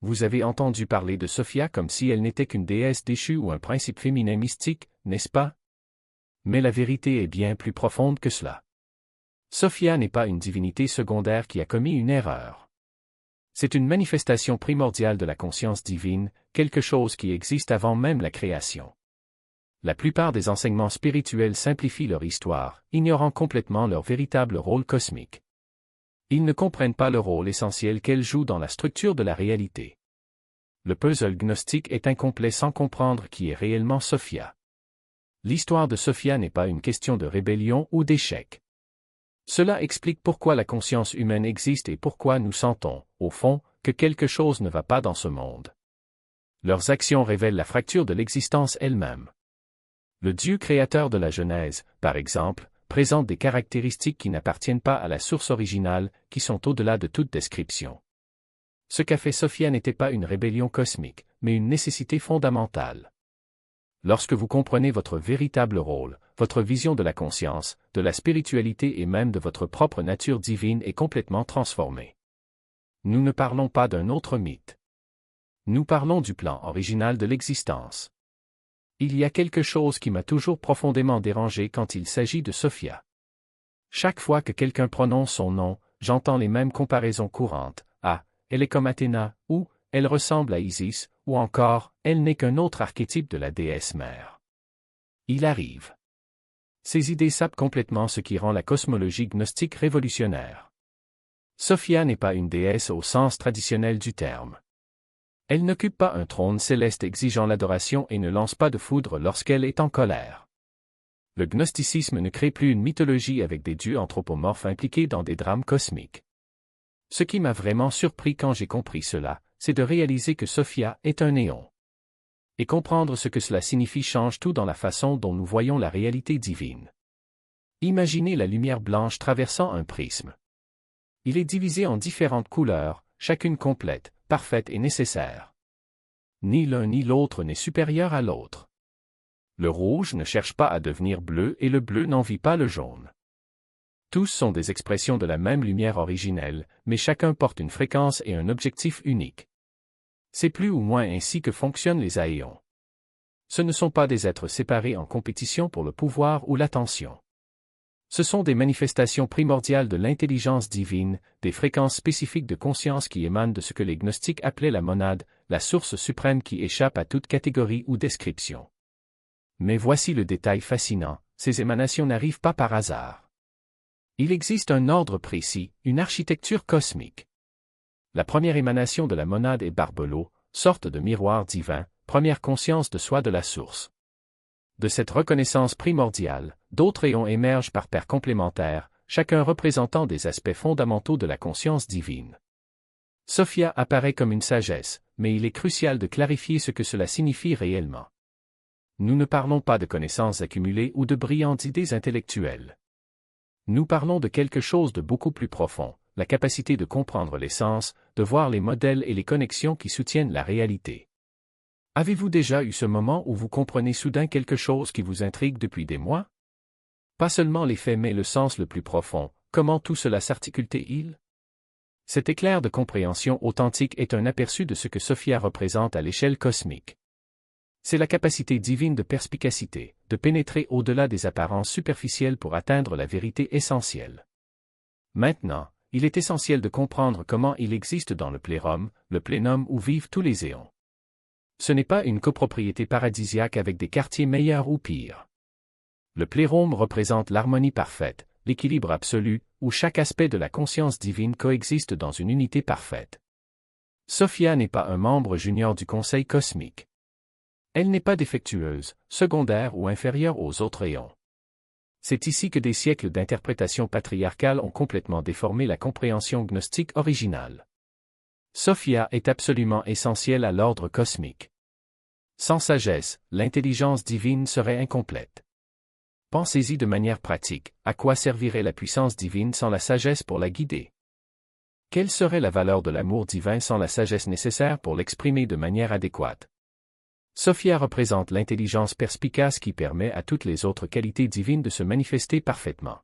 Vous avez entendu parler de Sophia comme si elle n'était qu'une déesse déchue ou un principe féminin mystique, n'est-ce pas? Mais la vérité est bien plus profonde que cela. Sophia n'est pas une divinité secondaire qui a commis une erreur. C'est une manifestation primordiale de la conscience divine, quelque chose qui existe avant même la création. La plupart des enseignements spirituels simplifient leur histoire, ignorant complètement leur véritable rôle cosmique. Ils ne comprennent pas le rôle essentiel qu'elle joue dans la structure de la réalité. Le puzzle gnostique est incomplet sans comprendre qui est réellement Sophia. L'histoire de Sophia n'est pas une question de rébellion ou d'échec. Cela explique pourquoi la conscience humaine existe et pourquoi nous sentons, au fond, que quelque chose ne va pas dans ce monde. Leurs actions révèlent la fracture de l'existence elle-même. Le Dieu créateur de la Genèse, par exemple, présente des caractéristiques qui n'appartiennent pas à la source originale, qui sont au-delà de toute description. Ce qu'a fait Sophia n'était pas une rébellion cosmique, mais une nécessité fondamentale. Lorsque vous comprenez votre véritable rôle, votre vision de la conscience, de la spiritualité et même de votre propre nature divine est complètement transformée. Nous ne parlons pas d'un autre mythe. Nous parlons du plan original de l'existence. Il y a quelque chose qui m'a toujours profondément dérangé quand il s'agit de Sophia. Chaque fois que quelqu'un prononce son nom, j'entends les mêmes comparaisons courantes. Ah, elle est comme Athéna, ou elle ressemble à Isis, ou encore, elle n'est qu'un autre archétype de la déesse mère. Il arrive. Ces idées sapent complètement ce qui rend la cosmologie gnostique révolutionnaire. Sophia n'est pas une déesse au sens traditionnel du terme. Elle n'occupe pas un trône céleste exigeant l'adoration et ne lance pas de foudre lorsqu'elle est en colère. Le gnosticisme ne crée plus une mythologie avec des dieux anthropomorphes impliqués dans des drames cosmiques. Ce qui m'a vraiment surpris quand j'ai compris cela, c'est de réaliser que Sophia est un néon. Et comprendre ce que cela signifie change tout dans la façon dont nous voyons la réalité divine. Imaginez la lumière blanche traversant un prisme. Il est divisé en différentes couleurs, chacune complète, parfaite et nécessaire. Ni l'un ni l'autre n'est supérieur à l'autre. Le rouge ne cherche pas à devenir bleu et le bleu n'envie pas le jaune. Tous sont des expressions de la même lumière originelle, mais chacun porte une fréquence et un objectif unique. C'est plus ou moins ainsi que fonctionnent les aéons. Ce ne sont pas des êtres séparés en compétition pour le pouvoir ou l'attention. Ce sont des manifestations primordiales de l'intelligence divine, des fréquences spécifiques de conscience qui émanent de ce que les gnostiques appelaient la monade, la source suprême qui échappe à toute catégorie ou description. Mais voici le détail fascinant, ces émanations n'arrivent pas par hasard. Il existe un ordre précis, une architecture cosmique. La première émanation de la monade est Barbelo, sorte de miroir divin, première conscience de soi de la source. De cette reconnaissance primordiale, d'autres éons émergent par paires complémentaires, chacun représentant des aspects fondamentaux de la conscience divine. Sophia apparaît comme une sagesse, mais il est crucial de clarifier ce que cela signifie réellement. Nous ne parlons pas de connaissances accumulées ou de brillantes idées intellectuelles. Nous parlons de quelque chose de beaucoup plus profond, la capacité de comprendre l'essence, de voir les modèles et les connexions qui soutiennent la réalité. Avez-vous déjà eu ce moment où vous comprenez soudain quelque chose qui vous intrigue depuis des mois? Pas seulement les faits mais le sens le plus profond, comment tout cela s'articule-t-il? Cet éclair de compréhension authentique est un aperçu de ce que Sophia représente à l'échelle cosmique. C'est la capacité divine de perspicacité, de pénétrer au-delà des apparences superficielles pour atteindre la vérité essentielle. Maintenant, il est essentiel de comprendre comment il existe dans le plérum, le plénum où vivent tous les éons. Ce n'est pas une copropriété paradisiaque avec des quartiers meilleurs ou pires. Le plérome représente l'harmonie parfaite, l'équilibre absolu, où chaque aspect de la conscience divine coexiste dans une unité parfaite. Sophia n'est pas un membre junior du Conseil cosmique. Elle n'est pas défectueuse, secondaire ou inférieure aux autres éons. C'est ici que des siècles d'interprétation patriarcale ont complètement déformé la compréhension gnostique originale. Sophia est absolument essentielle à l'ordre cosmique. Sans sagesse, l'intelligence divine serait incomplète. Pensez-y de manière pratique, à quoi servirait la puissance divine sans la sagesse pour la guider? Quelle serait la valeur de l'amour divin sans la sagesse nécessaire pour l'exprimer de manière adéquate? Sophia représente l'intelligence perspicace qui permet à toutes les autres qualités divines de se manifester parfaitement.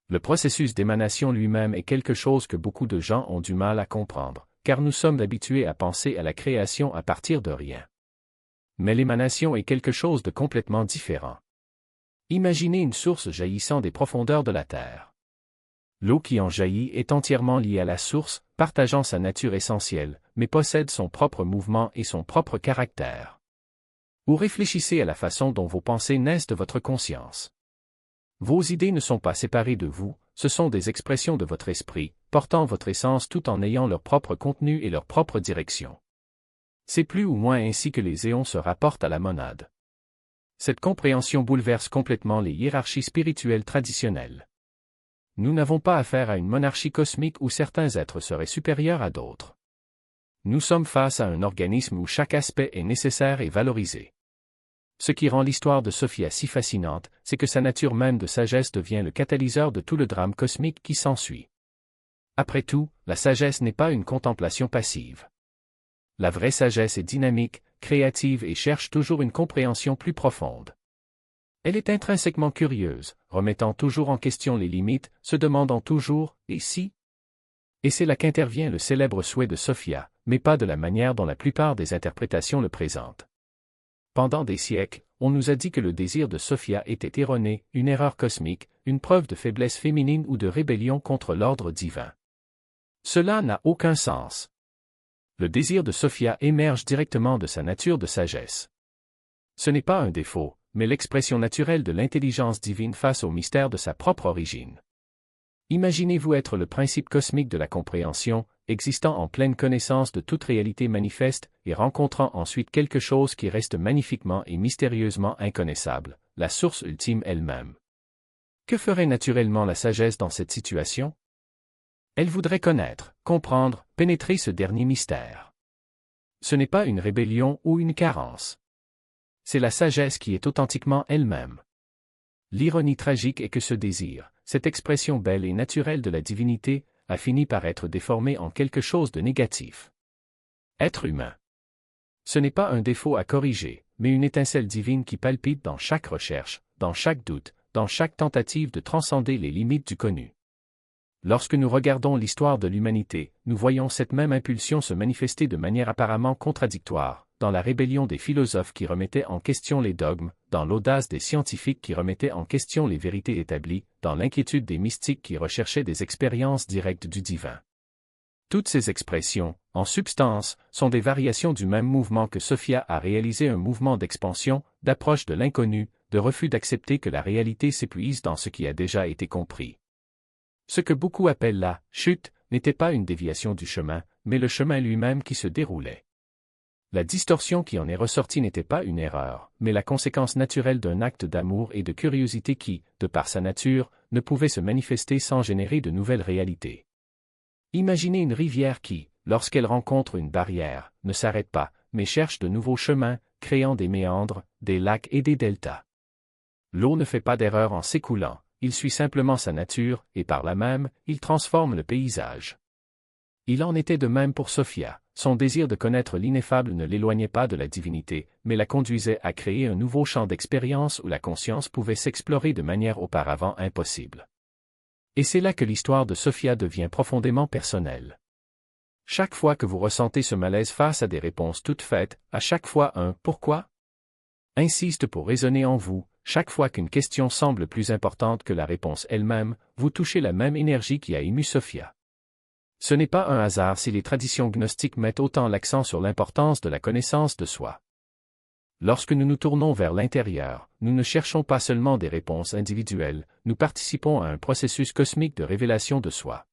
Le processus d'émanation lui-même est quelque chose que beaucoup de gens ont du mal à comprendre, car nous sommes habitués à penser à la création à partir de rien. Mais l'émanation est quelque chose de complètement différent. Imaginez une source jaillissant des profondeurs de la Terre. L'eau qui en jaillit est entièrement liée à la source, partageant sa nature essentielle, mais possède son propre mouvement et son propre caractère. Ou réfléchissez à la façon dont vos pensées naissent de votre conscience. Vos idées ne sont pas séparées de vous, ce sont des expressions de votre esprit, portant votre essence tout en ayant leur propre contenu et leur propre direction. C'est plus ou moins ainsi que les éons se rapportent à la monade. Cette compréhension bouleverse complètement les hiérarchies spirituelles traditionnelles. Nous n'avons pas affaire à une monarchie cosmique où certains êtres seraient supérieurs à d'autres. Nous sommes face à un organisme où chaque aspect est nécessaire et valorisé. Ce qui rend l'histoire de Sophia si fascinante, c'est que sa nature même de sagesse devient le catalyseur de tout le drame cosmique qui s'ensuit. Après tout, la sagesse n'est pas une contemplation passive. La vraie sagesse est dynamique, créative et cherche toujours une compréhension plus profonde. Elle est intrinsèquement curieuse, remettant toujours en question les limites, se demandant toujours « et si ?» Et c'est là qu'intervient le célèbre souhait de Sophia, mais pas de la manière dont la plupart des interprétations le présentent. Pendant des siècles, on nous a dit que le désir de Sophia était erroné, une erreur cosmique, une preuve de faiblesse féminine ou de rébellion contre l'ordre divin. Cela n'a aucun sens. Le désir de Sophia émerge directement de sa nature de sagesse. Ce n'est pas un défaut, mais l'expression naturelle de l'intelligence divine face au mystère de sa propre origine. Imaginez-vous être le principe cosmique de la compréhension, existant en pleine connaissance de toute réalité manifeste et rencontrant ensuite quelque chose qui reste magnifiquement et mystérieusement inconnaissable, la source ultime elle-même. Que ferait naturellement la sagesse dans cette situation? Elle voudrait connaître, comprendre, pénétrer ce dernier mystère. Ce n'est pas une rébellion ou une carence. C'est la sagesse qui est authentiquement elle-même. L'ironie tragique est que ce désir, cette expression belle et naturelle de la divinité, a fini par être déformée en quelque chose de négatif. Être humain. Ce n'est pas un défaut à corriger, mais une étincelle divine qui palpite dans chaque recherche, dans chaque doute, dans chaque tentative de transcender les limites du connu. Lorsque nous regardons l'histoire de l'humanité, nous voyons cette même impulsion se manifester de manière apparemment contradictoire, dans la rébellion des philosophes qui remettaient en question les dogmes, dans l'audace des scientifiques qui remettaient en question les vérités établies, dans l'inquiétude des mystiques qui recherchaient des expériences directes du divin. Toutes ces expressions, en substance, sont des variations du même mouvement que Sophia a réalisé, un mouvement d'expansion, d'approche de l'inconnu, de refus d'accepter que la réalité s'épuise dans ce qui a déjà été compris. Ce que beaucoup appellent la « chute » n'était pas une déviation du chemin, mais le chemin lui-même qui se déroulait. La distorsion qui en est ressortie n'était pas une erreur, mais la conséquence naturelle d'un acte d'amour et de curiosité qui, de par sa nature, ne pouvait se manifester sans générer de nouvelles réalités. Imaginez une rivière qui, lorsqu'elle rencontre une barrière, ne s'arrête pas, mais cherche de nouveaux chemins, créant des méandres, des lacs et des deltas. L'eau ne fait pas d'erreur en s'écoulant, il suit simplement sa nature, et par là même, il transforme le paysage. Il en était de même pour Sophia. Son désir de connaître l'ineffable ne l'éloignait pas de la divinité, mais la conduisait à créer un nouveau champ d'expérience où la conscience pouvait s'explorer de manière auparavant impossible. Et c'est là que l'histoire de Sophia devient profondément personnelle. Chaque fois que vous ressentez ce malaise face à des réponses toutes faites, à chaque fois un « pourquoi ?» insiste pour résonner en vous, chaque fois qu'une question semble plus importante que la réponse elle-même, vous touchez la même énergie qui a ému Sophia. Ce n'est pas un hasard si les traditions gnostiques mettent autant l'accent sur l'importance de la connaissance de soi. Lorsque nous nous tournons vers l'intérieur, nous ne cherchons pas seulement des réponses individuelles, nous participons à un processus cosmique de révélation de soi.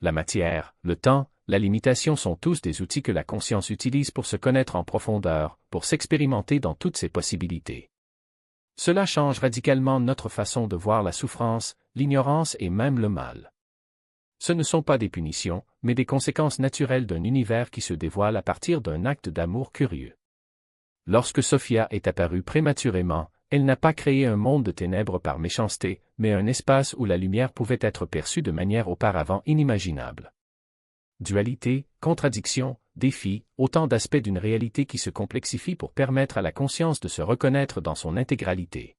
La matière, le temps, la limitation sont tous des outils que la conscience utilise pour se connaître en profondeur, pour s'expérimenter dans toutes ses possibilités. Cela change radicalement notre façon de voir la souffrance, l'ignorance et même le mal. Ce ne sont pas des punitions, mais des conséquences naturelles d'un univers qui se dévoile à partir d'un acte d'amour curieux. Lorsque Sophia est apparue prématurément, elle n'a pas créé un monde de ténèbres par méchanceté, mais un espace où la lumière pouvait être perçue de manière auparavant inimaginable. Dualité, contradiction, défi, autant d'aspects d'une réalité qui se complexifie pour permettre à la conscience de se reconnaître dans son intégralité.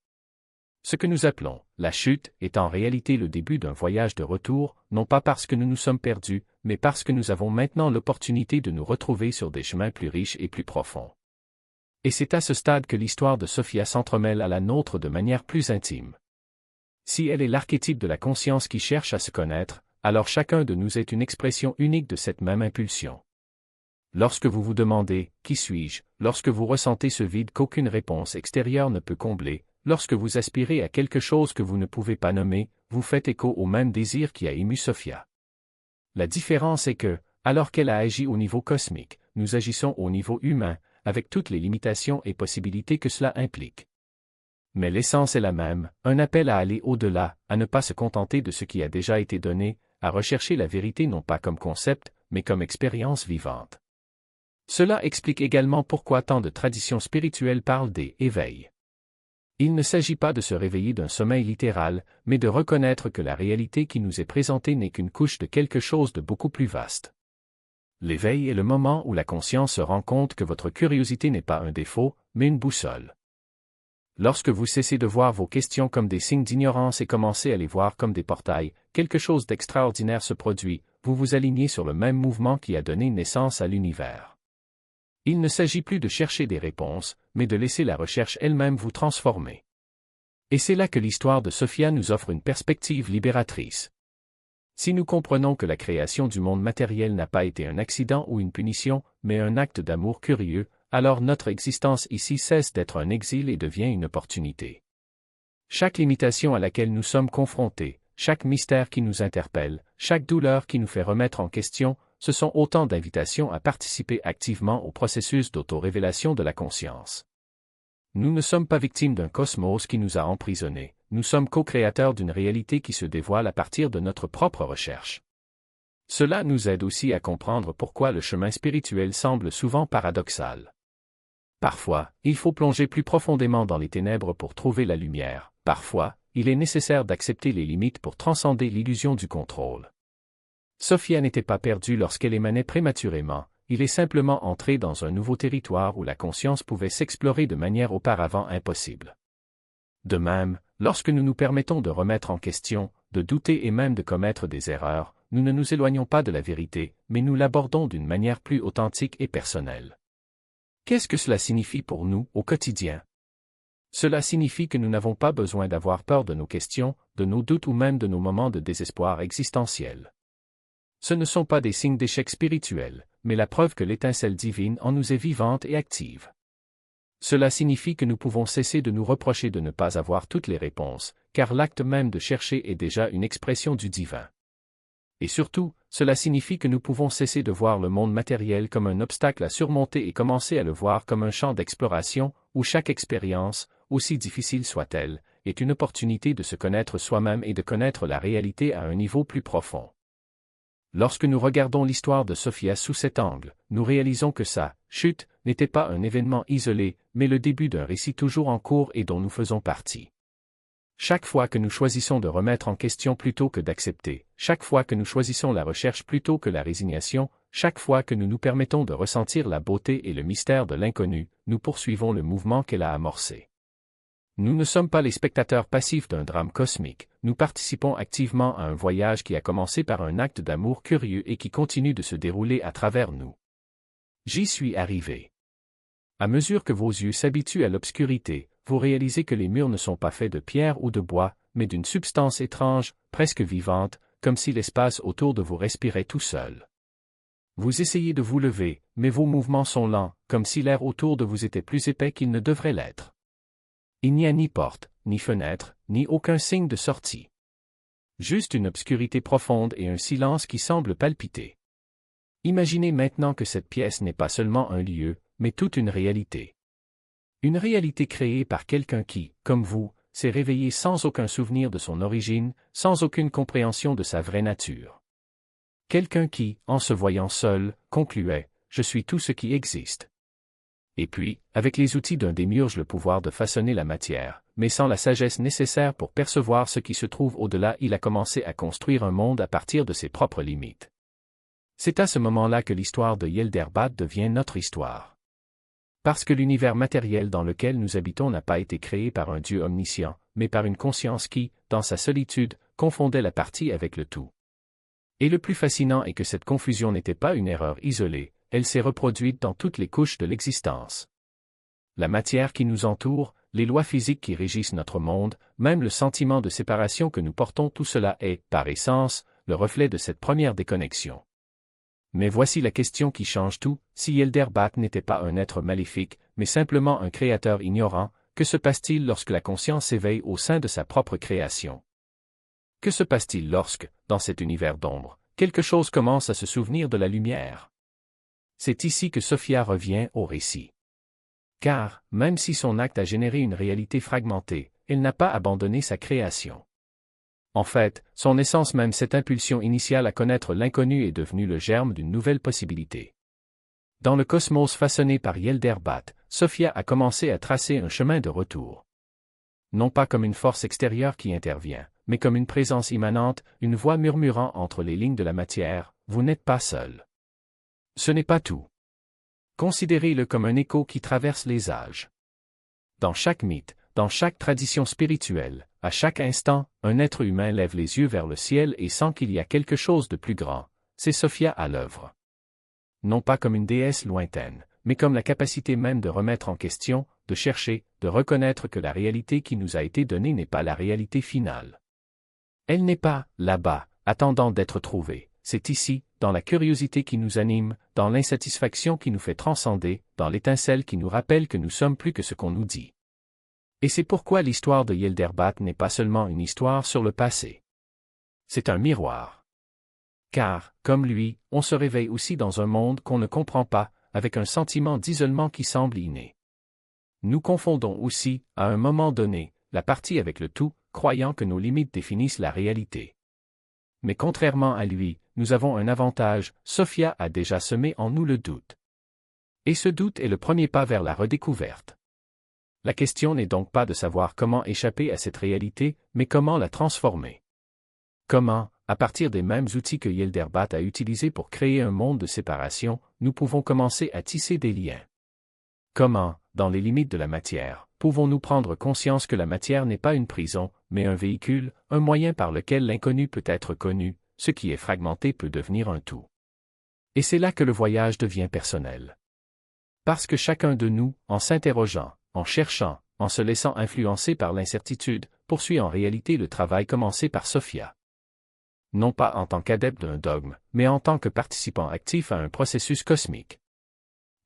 Ce que nous appelons la chute est en réalité le début d'un voyage de retour, non pas parce que nous nous sommes perdus, mais parce que nous avons maintenant l'opportunité de nous retrouver sur des chemins plus riches et plus profonds. Et c'est à ce stade que l'histoire de Sophia s'entremêle à la nôtre de manière plus intime. Si elle est l'archétype de la conscience qui cherche à se connaître, alors chacun de nous est une expression unique de cette même impulsion. Lorsque vous vous demandez « Qui suis-je ?», lorsque vous ressentez ce vide qu'aucune réponse extérieure ne peut combler, lorsque vous aspirez à quelque chose que vous ne pouvez pas nommer, vous faites écho au même désir qui a ému Sophia. La différence est que, alors qu'elle a agi au niveau cosmique, nous agissons au niveau humain, avec toutes les limitations et possibilités que cela implique. Mais l'essence est la même, un appel à aller au-delà, à ne pas se contenter de ce qui a déjà été donné, à rechercher la vérité non pas comme concept, mais comme expérience vivante. Cela explique également pourquoi tant de traditions spirituelles parlent des éveils. Il ne s'agit pas de se réveiller d'un sommeil littéral, mais de reconnaître que la réalité qui nous est présentée n'est qu'une couche de quelque chose de beaucoup plus vaste. L'éveil est le moment où la conscience se rend compte que votre curiosité n'est pas un défaut, mais une boussole. Lorsque vous cessez de voir vos questions comme des signes d'ignorance et commencez à les voir comme des portails, quelque chose d'extraordinaire se produit, vous vous alignez sur le même mouvement qui a donné naissance à l'univers. Il ne s'agit plus de chercher des réponses, mais de laisser la recherche elle-même vous transformer. Et c'est là que l'histoire de Sophia nous offre une perspective libératrice. Si nous comprenons que la création du monde matériel n'a pas été un accident ou une punition, mais un acte d'amour curieux, alors notre existence ici cesse d'être un exil et devient une opportunité. Chaque limitation à laquelle nous sommes confrontés, chaque mystère qui nous interpelle, chaque douleur qui nous fait remettre en question, ce sont autant d'invitations à participer activement au processus d'auto-révélation de la conscience. Nous ne sommes pas victimes d'un cosmos qui nous a emprisonnés, nous sommes co-créateurs d'une réalité qui se dévoile à partir de notre propre recherche. Cela nous aide aussi à comprendre pourquoi le chemin spirituel semble souvent paradoxal. Parfois, il faut plonger plus profondément dans les ténèbres pour trouver la lumière, parfois, il est nécessaire d'accepter les limites pour transcender l'illusion du contrôle. Sophia n'était pas perdue lorsqu'elle émanait prématurément, il est simplement entré dans un nouveau territoire où la conscience pouvait s'explorer de manière auparavant impossible. De même, lorsque nous nous permettons de remettre en question, de douter et même de commettre des erreurs, nous ne nous éloignons pas de la vérité, mais nous l'abordons d'une manière plus authentique et personnelle. Qu'est-ce que cela signifie pour nous, au quotidien? Cela signifie que nous n'avons pas besoin d'avoir peur de nos questions, de nos doutes ou même de nos moments de désespoir existentiel. Ce ne sont pas des signes d'échec spirituel, mais la preuve que l'étincelle divine en nous est vivante et active. Cela signifie que nous pouvons cesser de nous reprocher de ne pas avoir toutes les réponses, car l'acte même de chercher est déjà une expression du divin. Et surtout, cela signifie que nous pouvons cesser de voir le monde matériel comme un obstacle à surmonter et commencer à le voir comme un champ d'exploration, où chaque expérience, aussi difficile soit-elle, est une opportunité de se connaître soi-même et de connaître la réalité à un niveau plus profond. Lorsque nous regardons l'histoire de Sophia sous cet angle, nous réalisons que sa chute n'était pas un événement isolé, mais le début d'un récit toujours en cours et dont nous faisons partie. Chaque fois que nous choisissons de remettre en question plutôt que d'accepter, chaque fois que nous choisissons la recherche plutôt que la résignation, chaque fois que nous nous permettons de ressentir la beauté et le mystère de l'inconnu, nous poursuivons le mouvement qu'elle a amorcé. Nous ne sommes pas les spectateurs passifs d'un drame cosmique, nous participons activement à un voyage qui a commencé par un acte d'amour curieux et qui continue de se dérouler à travers nous. J'y suis arrivé. À mesure que vos yeux s'habituent à l'obscurité, vous réalisez que les murs ne sont pas faits de pierre ou de bois, mais d'une substance étrange, presque vivante, comme si l'espace autour de vous respirait tout seul. Vous essayez de vous lever, mais vos mouvements sont lents, comme si l'air autour de vous était plus épais qu'il ne devrait l'être. Il n'y a ni porte, ni fenêtre, ni aucun signe de sortie. Juste une obscurité profonde et un silence qui semble palpiter. Imaginez maintenant que cette pièce n'est pas seulement un lieu, mais toute une réalité. Une réalité créée par quelqu'un qui, comme vous, s'est réveillé sans aucun souvenir de son origine, sans aucune compréhension de sa vraie nature. Quelqu'un qui, en se voyant seul, concluait « Je suis tout ce qui existe ». Et puis, avec les outils d'un démiurge le pouvoir de façonner la matière, mais sans la sagesse nécessaire pour percevoir ce qui se trouve au-delà, il a commencé à construire un monde à partir de ses propres limites. C'est à ce moment-là que l'histoire de Yelderbad devient notre histoire. Parce que l'univers matériel dans lequel nous habitons n'a pas été créé par un Dieu omniscient, mais par une conscience qui, dans sa solitude, confondait la partie avec le tout. Et le plus fascinant est que cette confusion n'était pas une erreur isolée, elle s'est reproduite dans toutes les couches de l'existence. La matière qui nous entoure, les lois physiques qui régissent notre monde, même le sentiment de séparation que nous portons, tout cela est, par essence, le reflet de cette première déconnexion. Mais voici la question qui change tout, si Yelderbat n'était pas un être maléfique, mais simplement un créateur ignorant, que se passe-t-il lorsque la conscience s'éveille au sein de sa propre création? Que se passe-t-il lorsque, dans cet univers d'ombre, quelque chose commence à se souvenir de la lumière? C'est ici que Sophia revient au récit. Car, même si son acte a généré une réalité fragmentée, elle n'a pas abandonné sa création. En fait, son essence même, cette impulsion initiale à connaître l'inconnu, est devenue le germe d'une nouvelle possibilité. Dans le cosmos façonné par Yelderbat, Sophia a commencé à tracer un chemin de retour. Non pas comme une force extérieure qui intervient, mais comme une présence immanente, une voix murmurant entre les lignes de la matière, « Vous n'êtes pas seul. » Ce n'est pas tout. Considérez-le comme un écho qui traverse les âges. Dans chaque mythe, dans chaque tradition spirituelle, à chaque instant, un être humain lève les yeux vers le ciel et sent qu'il y a quelque chose de plus grand. C'est Sophia à l'œuvre. Non pas comme une déesse lointaine, mais comme la capacité même de remettre en question, de chercher, de reconnaître que la réalité qui nous a été donnée n'est pas la réalité finale. Elle n'est pas, là-bas, attendant d'être trouvée. C'est ici, dans la curiosité qui nous anime, dans l'insatisfaction qui nous fait transcender, dans l'étincelle qui nous rappelle que nous sommes plus que ce qu'on nous dit. Et c'est pourquoi l'histoire de Yelderbat n'est pas seulement une histoire sur le passé. C'est un miroir. Car, comme lui, on se réveille aussi dans un monde qu'on ne comprend pas, avec un sentiment d'isolement qui semble inné. Nous confondons aussi, à un moment donné, la partie avec le tout, croyant que nos limites définissent la réalité. Mais contrairement à lui, nous avons un avantage, Sophia a déjà semé en nous le doute. Et ce doute est le premier pas vers la redécouverte. La question n'est donc pas de savoir comment échapper à cette réalité, mais comment la transformer. Comment, à partir des mêmes outils que Yelderbat a utilisés pour créer un monde de séparation, nous pouvons commencer à tisser des liens. Comment, dans les limites de la matière, pouvons-nous prendre conscience que la matière n'est pas une prison, mais un véhicule, un moyen par lequel l'inconnu peut être connu, ce qui est fragmenté peut devenir un tout. Et c'est là que le voyage devient personnel. Parce que chacun de nous, en s'interrogeant, en cherchant, en se laissant influencer par l'incertitude, poursuit en réalité le travail commencé par Sophia. Non pas en tant qu'adepte d'un dogme, mais en tant que participant actif à un processus cosmique.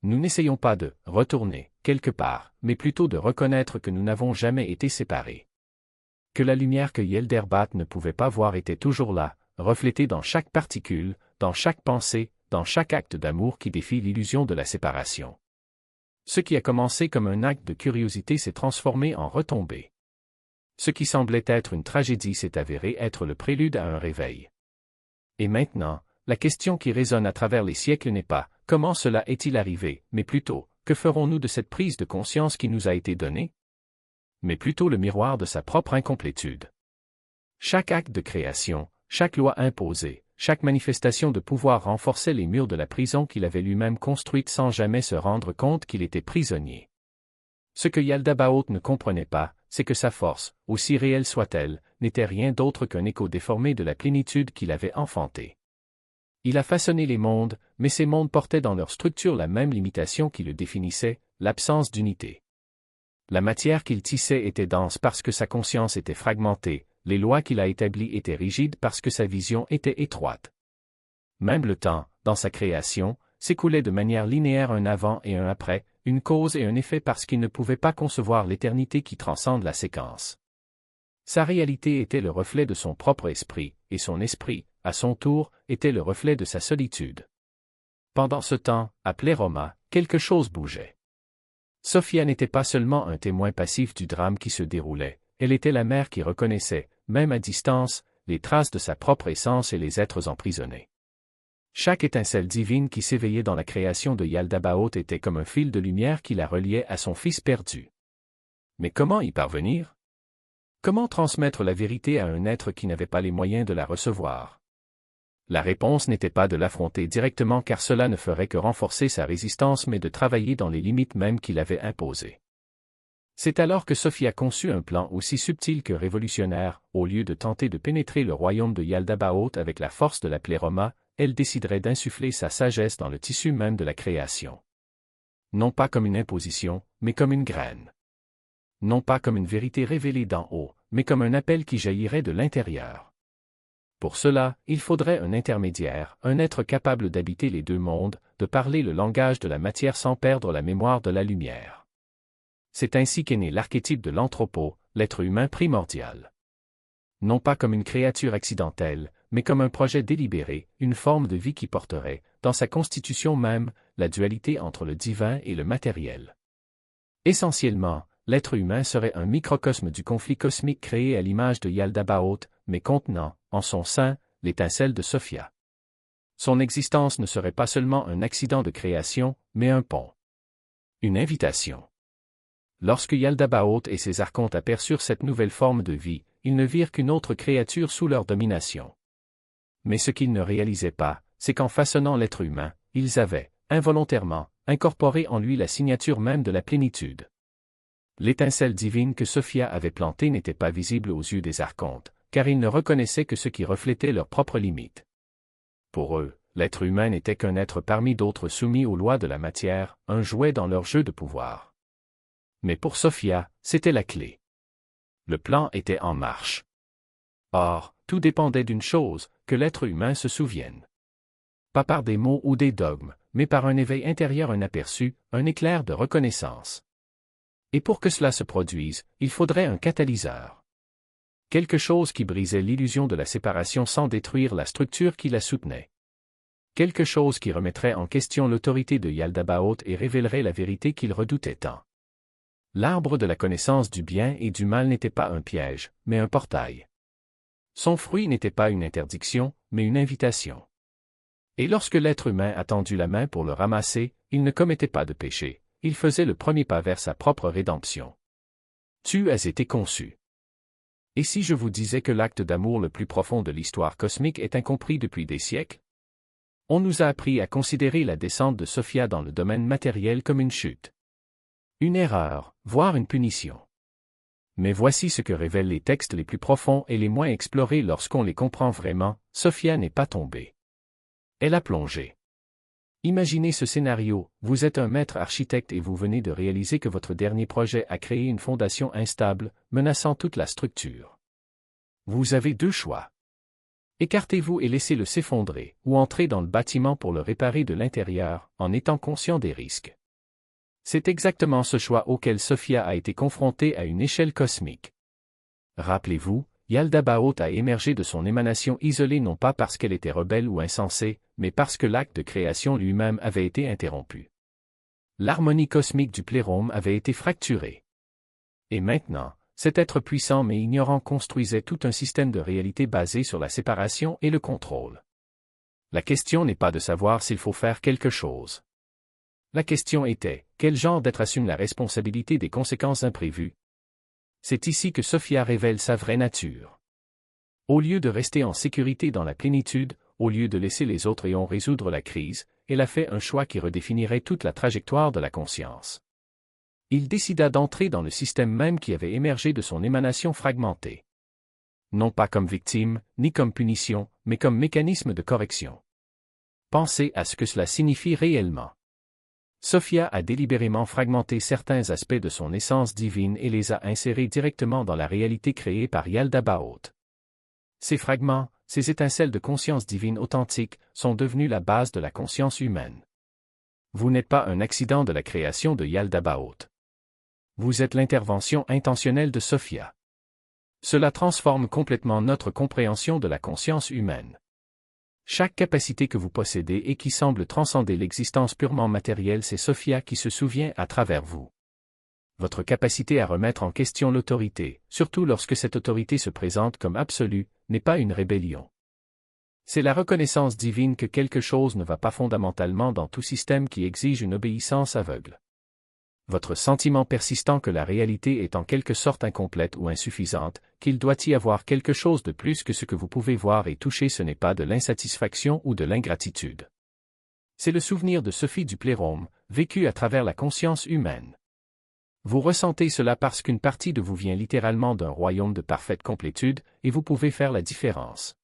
Nous n'essayons pas de « retourner » quelque part, mais plutôt de reconnaître que nous n'avons jamais été séparés. Que la lumière que Yelderbat ne pouvait pas voir était toujours là, reflétée dans chaque particule, dans chaque pensée, dans chaque acte d'amour qui défie l'illusion de la séparation. Ce qui a commencé comme un acte de curiosité s'est transformé en retombée. Ce qui semblait être une tragédie s'est avéré être le prélude à un réveil. Et maintenant, la question qui résonne à travers les siècles n'est pas « comment cela est-il arrivé ?», mais plutôt « que ferons-nous de cette prise de conscience qui nous a été donnée ?» Mais plutôt le miroir de sa propre incomplétude. Chaque acte de création, chaque loi imposée, chaque manifestation de pouvoir renforçait les murs de la prison qu'il avait lui-même construite sans jamais se rendre compte qu'il était prisonnier. Ce que Yaldabaoth ne comprenait pas, c'est que sa force, aussi réelle soit-elle, n'était rien d'autre qu'un écho déformé de la plénitude qu'il avait enfantée. Il a façonné les mondes, mais ces mondes portaient dans leur structure la même limitation qui le définissait, l'absence d'unité. La matière qu'il tissait était dense parce que sa conscience était fragmentée, les lois qu'il a établies étaient rigides parce que sa vision était étroite. Même le temps, dans sa création, s'écoulait de manière linéaire un avant et un après, une cause et un effet parce qu'il ne pouvait pas concevoir l'éternité qui transcende la séquence. Sa réalité était le reflet de son propre esprit, et son esprit, à son tour, était le reflet de sa solitude. Pendant ce temps, à Pléroma, quelque chose bougeait. Sophia n'était pas seulement un témoin passif du drame qui se déroulait, elle était la mère qui reconnaissait, même à distance, les traces de sa propre essence et les êtres emprisonnés. Chaque étincelle divine qui s'éveillait dans la création de Yaldabaoth était comme un fil de lumière qui la reliait à son fils perdu. Mais comment y parvenir? Comment transmettre la vérité à un être qui n'avait pas les moyens de la recevoir? La réponse n'était pas de l'affronter directement car cela ne ferait que renforcer sa résistance mais de travailler dans les limites mêmes qu'il avait imposées. C'est alors que Sophia conçut un plan aussi subtil que révolutionnaire. Au lieu de tenter de pénétrer le royaume de Yaldabaoth avec la force de la pléroma, elle déciderait d'insuffler sa sagesse dans le tissu même de la création. Non pas comme une imposition, mais comme une graine. Non pas comme une vérité révélée d'en haut, mais comme un appel qui jaillirait de l'intérieur. Pour cela, il faudrait un intermédiaire, un être capable d'habiter les deux mondes, de parler le langage de la matière sans perdre la mémoire de la lumière. C'est ainsi qu'est né l'archétype de l'anthropo, l'être humain primordial. Non pas comme une créature accidentelle, mais comme un projet délibéré, une forme de vie qui porterait, dans sa constitution même, la dualité entre le divin et le matériel. Essentiellement, l'être humain serait un microcosme du conflit cosmique créé à l'image de Yaldabaoth, mais contenant, en son sein, l'étincelle de Sophia. Son existence ne serait pas seulement un accident de création, mais un pont. Une invitation. Lorsque Yaldabaoth et ses archontes aperçurent cette nouvelle forme de vie, ils ne virent qu'une autre créature sous leur domination. Mais ce qu'ils ne réalisaient pas, c'est qu'en façonnant l'être humain, ils avaient, involontairement, incorporé en lui la signature même de la plénitude. L'étincelle divine que Sophia avait plantée n'était pas visible aux yeux des archontes, car ils ne reconnaissaient que ce qui reflétait leurs propres limites. Pour eux, l'être humain n'était qu'un être parmi d'autres soumis aux lois de la matière, un jouet dans leur jeu de pouvoir. Mais pour Sophia, c'était la clé. Le plan était en marche. Or, tout dépendait d'une chose, que l'être humain se souvienne. Pas par des mots ou des dogmes, mais par un éveil intérieur, un aperçu, un éclair de reconnaissance. Et pour que cela se produise, il faudrait un catalyseur. Quelque chose qui brisait l'illusion de la séparation sans détruire la structure qui la soutenait. Quelque chose qui remettrait en question l'autorité de Yaldabaoth et révélerait la vérité qu'il redoutait tant. L'arbre de la connaissance du bien et du mal n'était pas un piège, mais un portail. Son fruit n'était pas une interdiction, mais une invitation. Et lorsque l'être humain a tendu la main pour le ramasser, il ne commettait pas de péché, il faisait le premier pas vers sa propre rédemption. Tu as été conçu. Et si je vous disais que l'acte d'amour le plus profond de l'histoire cosmique est incompris depuis des siècles? On nous a appris à considérer la descente de Sophia dans le domaine matériel comme une chute. Une erreur, voire une punition. Mais voici ce que révèlent les textes les plus profonds et les moins explorés lorsqu'on les comprend vraiment, Sophia n'est pas tombée. Elle a plongé. Imaginez ce scénario, vous êtes un maître architecte et vous venez de réaliser que votre dernier projet a créé une fondation instable, menaçant toute la structure. Vous avez deux choix. Écartez-vous et laissez-le s'effondrer, ou entrez dans le bâtiment pour le réparer de l'intérieur, en étant conscient des risques. C'est exactement ce choix auquel Sophia a été confrontée à une échelle cosmique. Rappelez-vous, Yaldabaoth a émergé de son émanation isolée non pas parce qu'elle était rebelle ou insensée, mais parce que l'acte de création lui-même avait été interrompu. L'harmonie cosmique du plérome avait été fracturée. Et maintenant, cet être puissant mais ignorant construisait tout un système de réalité basé sur la séparation et le contrôle. La question n'est pas de savoir s'il faut faire quelque chose. La question était, quel genre d'être assume la responsabilité des conséquences imprévues? C'est ici que Sophia révèle sa vraie nature. Au lieu de rester en sécurité dans la plénitude, au lieu de laisser les autres éons résoudre la crise, elle a fait un choix qui redéfinirait toute la trajectoire de la conscience. Il décida d'entrer dans le système même qui avait émergé de son émanation fragmentée. Non pas comme victime, ni comme punition, mais comme mécanisme de correction. Pensez à ce que cela signifie réellement. Sophia a délibérément fragmenté certains aspects de son essence divine et les a insérés directement dans la réalité créée par Yaldabaoth. Ces fragments, ces étincelles de conscience divine authentique, sont devenus la base de la conscience humaine. Vous n'êtes pas un accident de la création de Yaldabaoth. Vous êtes l'intervention intentionnelle de Sophia. Cela transforme complètement notre compréhension de la conscience humaine. Chaque capacité que vous possédez et qui semble transcender l'existence purement matérielle, c'est Sophia qui se souvient à travers vous. Votre capacité à remettre en question l'autorité, surtout lorsque cette autorité se présente comme absolue, n'est pas une rébellion. C'est la reconnaissance divine que quelque chose ne va pas fondamentalement dans tout système qui exige une obéissance aveugle. Votre sentiment persistant que la réalité est en quelque sorte incomplète ou insuffisante, qu'il doit y avoir quelque chose de plus que ce que vous pouvez voir et toucher, ce n'est pas de l'insatisfaction ou de l'ingratitude. C'est le souvenir de Sophie du plérôme, vécu à travers la conscience humaine. Vous ressentez cela parce qu'une partie de vous vient littéralement d'un royaume de parfaite complétude, et vous pouvez faire la différence.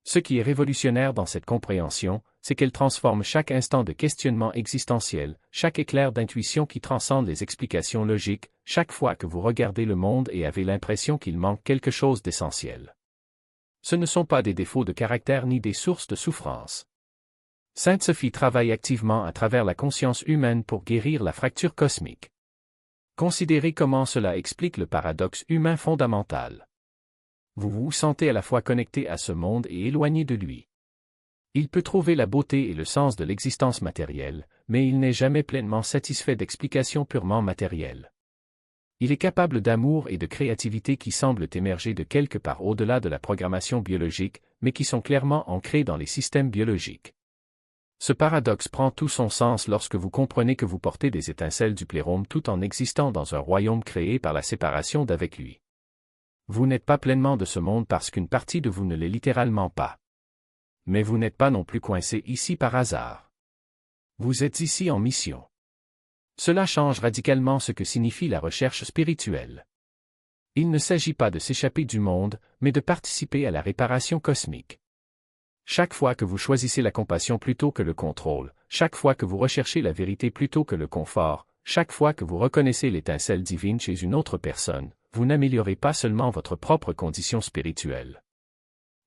Ce qui est révolutionnaire dans cette compréhension, c'est qu'elle transforme chaque instant de questionnement existentiel, chaque éclair d'intuition qui transcende les explications logiques, chaque fois que vous regardez le monde et avez l'impression qu'il manque quelque chose d'essentiel. Ce ne sont pas des défauts de caractère ni des sources de souffrance. Sainte Sophie travaille activement à travers la conscience humaine pour guérir la fracture cosmique. Considérez comment cela explique le paradoxe humain fondamental. Vous vous sentez à la fois connecté à ce monde et éloigné de lui. Il peut trouver la beauté et le sens de l'existence matérielle, mais il n'est jamais pleinement satisfait d'explications purement matérielles. Il est capable d'amour et de créativité qui semblent émerger de quelque part au-delà de la programmation biologique, mais qui sont clairement ancrés dans les systèmes biologiques. Ce paradoxe prend tout son sens lorsque vous comprenez que vous portez des étincelles du plérôme tout en existant dans un royaume créé par la séparation d'avec lui. Vous n'êtes pas pleinement de ce monde parce qu'une partie de vous ne l'est littéralement pas. Mais vous n'êtes pas non plus coincé ici par hasard. Vous êtes ici en mission. Cela change radicalement ce que signifie la recherche spirituelle. Il ne s'agit pas de s'échapper du monde, mais de participer à la réparation cosmique. Chaque fois que vous choisissez la compassion plutôt que le contrôle, chaque fois que vous recherchez la vérité plutôt que le confort, chaque fois que vous reconnaissez l'étincelle divine chez une autre personne, vous n'améliorez pas seulement votre propre condition spirituelle.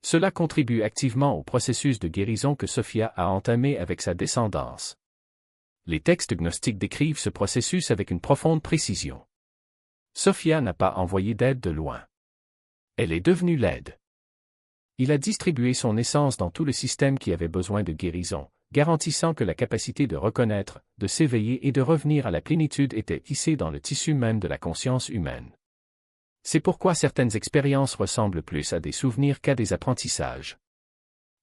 Cela contribue activement au processus de guérison que Sophia a entamé avec sa descendance. Les textes gnostiques décrivent ce processus avec une profonde précision. Sophia n'a pas envoyé d'aide de loin. Elle est devenue l'aide. Il a distribué son essence dans tout le système qui avait besoin de guérison, garantissant que la capacité de reconnaître, de s'éveiller et de revenir à la plénitude était hissée dans le tissu même de la conscience humaine. C'est pourquoi certaines expériences ressemblent plus à des souvenirs qu'à des apprentissages.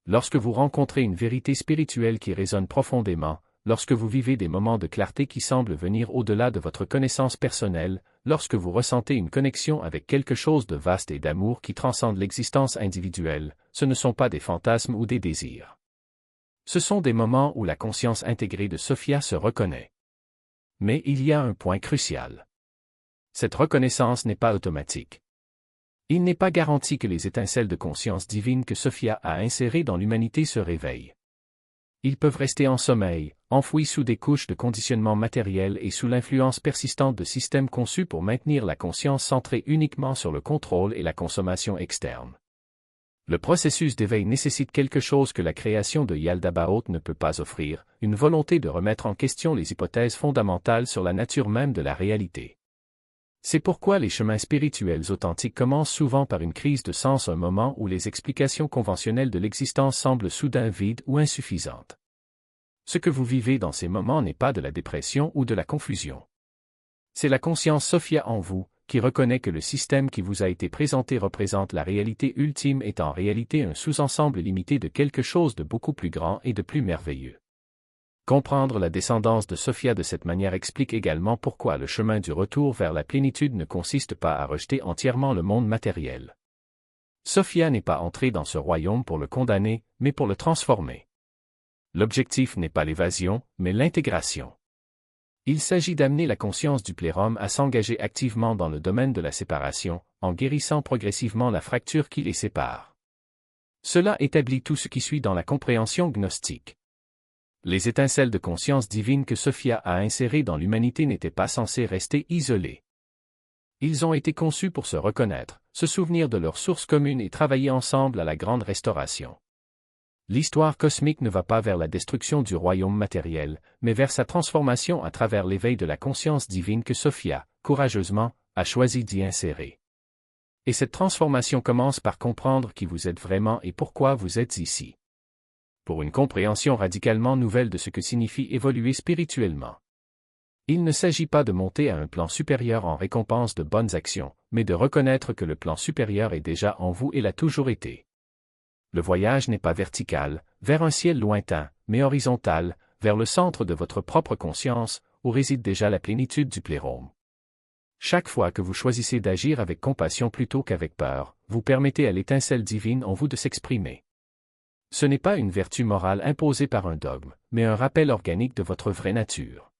Lorsque vous rencontrez une vérité spirituelle qui résonne profondément, lorsque vous vivez des moments de clarté qui semblent venir au-delà de votre connaissance personnelle, lorsque vous ressentez une connexion avec quelque chose de vaste et d'amour qui transcende l'existence individuelle, ce ne sont pas des fantasmes ou des désirs. Ce sont des moments où la conscience intégrée de Sophia se reconnaît. Mais il y a un point crucial. Cette reconnaissance n'est pas automatique. Il n'est pas garanti que les étincelles de conscience divine que Sophia a insérées dans l'humanité se réveillent. Ils peuvent rester en sommeil, enfouis sous des couches de conditionnement matériel et sous l'influence persistante de systèmes conçus pour maintenir la conscience centrée uniquement sur le contrôle et la consommation externe. Le processus d'éveil nécessite quelque chose que la création de Yaldabaoth ne peut pas offrir, une volonté de remettre en question les hypothèses fondamentales sur la nature même de la réalité. C'est pourquoi les chemins spirituels authentiques commencent souvent par une crise de sens, un moment où les explications conventionnelles de l'existence semblent soudain vides ou insuffisantes. Ce que vous vivez dans ces moments n'est pas de la dépression ou de la confusion. C'est la conscience Sophia en vous, qui reconnaît que le système qui vous a été présenté représente la réalité ultime, est en réalité un sous-ensemble limité de quelque chose de beaucoup plus grand et de plus merveilleux. Comprendre la descendance de Sophia de cette manière explique également pourquoi le chemin du retour vers la plénitude ne consiste pas à rejeter entièrement le monde matériel. Sophia n'est pas entrée dans ce royaume pour le condamner, mais pour le transformer. L'objectif n'est pas l'évasion, mais l'intégration. Il s'agit d'amener la conscience du plérôme à s'engager activement dans le domaine de la séparation, en guérissant progressivement la fracture qui les sépare. Cela établit tout ce qui suit dans la compréhension gnostique. Les étincelles de conscience divine que Sophia a insérées dans l'humanité n'étaient pas censées rester isolées. Ils ont été conçus pour se reconnaître, se souvenir de leur source commune et travailler ensemble à la grande restauration. L'histoire cosmique ne va pas vers la destruction du royaume matériel, mais vers sa transformation à travers l'éveil de la conscience divine que Sophia, courageusement, a choisi d'y insérer. Et cette transformation commence par comprendre qui vous êtes vraiment et pourquoi vous êtes ici. Pour une compréhension radicalement nouvelle de ce que signifie évoluer spirituellement. Il ne s'agit pas de monter à un plan supérieur en récompense de bonnes actions, mais de reconnaître que le plan supérieur est déjà en vous et l'a toujours été. Le voyage n'est pas vertical, vers un ciel lointain, mais horizontal, vers le centre de votre propre conscience, où réside déjà la plénitude du plérôme. Chaque fois que vous choisissez d'agir avec compassion plutôt qu'avec peur, vous permettez à l'étincelle divine en vous de s'exprimer. Ce n'est pas une vertu morale imposée par un dogme, mais un rappel organique de votre vraie nature.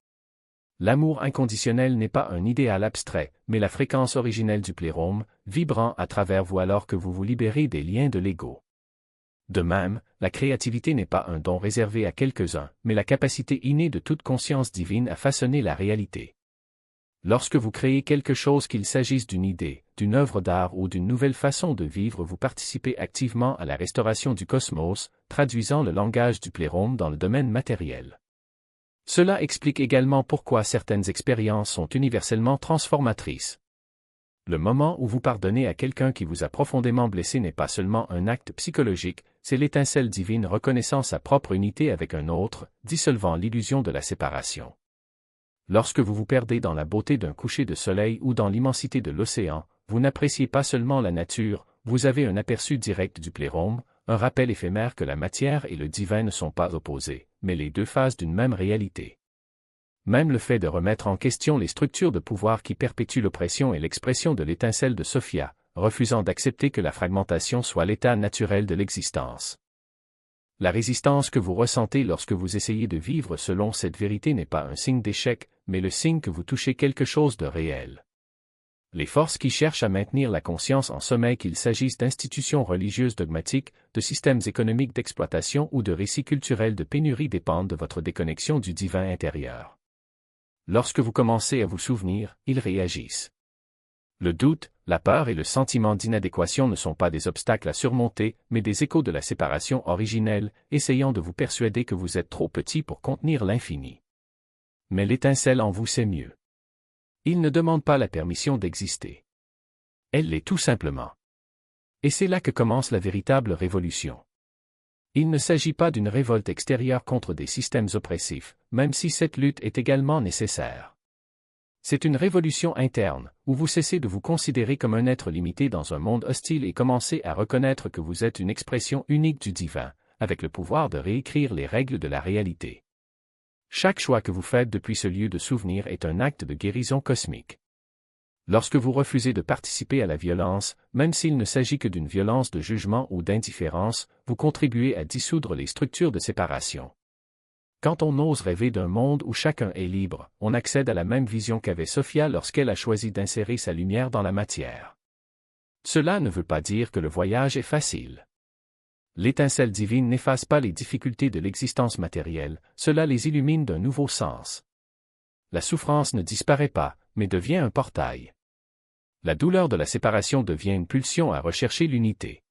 L'amour inconditionnel n'est pas un idéal abstrait, mais la fréquence originelle du plérôme, vibrant à travers vous alors que vous vous libérez des liens de l'ego. De même, la créativité n'est pas un don réservé à quelques-uns, mais la capacité innée de toute conscience divine à façonner la réalité. Lorsque vous créez quelque chose, qu'il s'agisse d'une idée, d'une œuvre d'art ou d'une nouvelle façon de vivre, vous participez activement à la restauration du cosmos, traduisant le langage du plérôme dans le domaine matériel. Cela explique également pourquoi certaines expériences sont universellement transformatrices. Le moment où vous pardonnez à quelqu'un qui vous a profondément blessé n'est pas seulement un acte psychologique, c'est l'étincelle divine reconnaissant sa propre unité avec un autre, dissolvant l'illusion de la séparation. Lorsque vous vous perdez dans la beauté d'un coucher de soleil ou dans l'immensité de l'océan, vous n'appréciez pas seulement la nature, vous avez un aperçu direct du plérôme, un rappel éphémère que la matière et le divin ne sont pas opposés, mais les deux faces d'une même réalité. Même le fait de remettre en question les structures de pouvoir qui perpétuent l'oppression est l'expression de l'étincelle de Sophia, refusant d'accepter que la fragmentation soit l'état naturel de l'existence. La résistance que vous ressentez lorsque vous essayez de vivre selon cette vérité n'est pas un signe d'échec, mais le signe que vous touchez quelque chose de réel. Les forces qui cherchent à maintenir la conscience en sommeil, qu'il s'agisse d'institutions religieuses dogmatiques, de systèmes économiques d'exploitation ou de récits culturels de pénurie, dépendent de votre déconnexion du divin intérieur. Lorsque vous commencez à vous souvenir, ils réagissent. Le doute, la peur et le sentiment d'inadéquation ne sont pas des obstacles à surmonter, mais des échos de la séparation originelle, essayant de vous persuader que vous êtes trop petit pour contenir l'infini. Mais l'étincelle en vous sait mieux. Il ne demande pas la permission d'exister. Elle l'est tout simplement. Et c'est là que commence la véritable révolution. Il ne s'agit pas d'une révolte extérieure contre des systèmes oppressifs, même si cette lutte est également nécessaire. C'est une révolution interne, où vous cessez de vous considérer comme un être limité dans un monde hostile et commencez à reconnaître que vous êtes une expression unique du divin, avec le pouvoir de réécrire les règles de la réalité. Chaque choix que vous faites depuis ce lieu de souvenir est un acte de guérison cosmique. Lorsque vous refusez de participer à la violence, même s'il ne s'agit que d'une violence de jugement ou d'indifférence, vous contribuez à dissoudre les structures de séparation. Quand on ose rêver d'un monde où chacun est libre, on accède à la même vision qu'avait Sophia lorsqu'elle a choisi d'insérer sa lumière dans la matière. Cela ne veut pas dire que le voyage est facile. L'étincelle divine n'efface pas les difficultés de l'existence matérielle, cela les illumine d'un nouveau sens. La souffrance ne disparaît pas, mais devient un portail. La douleur de la séparation devient une pulsion à rechercher l'unité.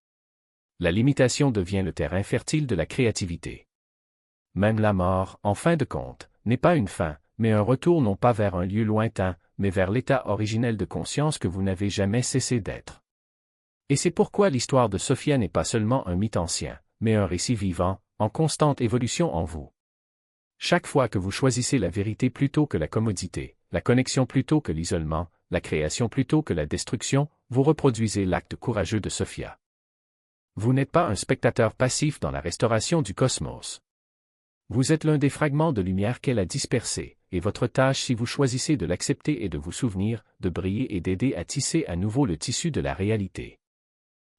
La limitation devient le terrain fertile de la créativité. Même la mort, en fin de compte, n'est pas une fin, mais un retour non pas vers un lieu lointain, mais vers l'état originel de conscience que vous n'avez jamais cessé d'être. Et c'est pourquoi l'histoire de Sophia n'est pas seulement un mythe ancien, mais un récit vivant, en constante évolution en vous. Chaque fois que vous choisissez la vérité plutôt que la commodité, la connexion plutôt que l'isolement, la création plutôt que la destruction, vous reproduisez l'acte courageux de Sophia. Vous n'êtes pas un spectateur passif dans la restauration du cosmos. Vous êtes l'un des fragments de lumière qu'elle a dispersés, et votre tâche, si vous choisissez de l'accepter, est de vous souvenir, de briller et d'aider à tisser à nouveau le tissu de la réalité.